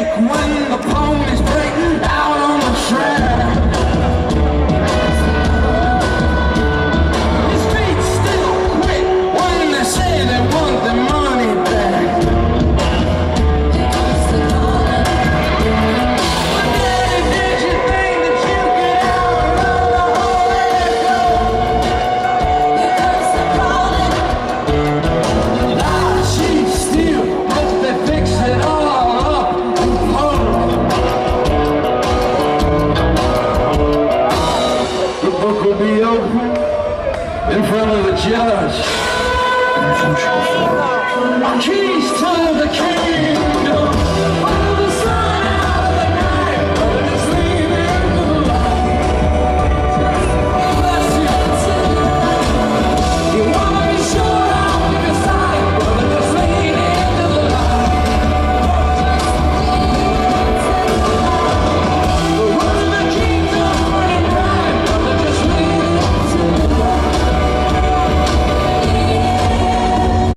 shake when the ponies break out on the track. His feet still quick when they say they want their money back. But Daddy, did you think that you could outrun the whole echo? Here comes the calling. She still hope they fix it all up and the book will be open in front of the judge. Keys to the king.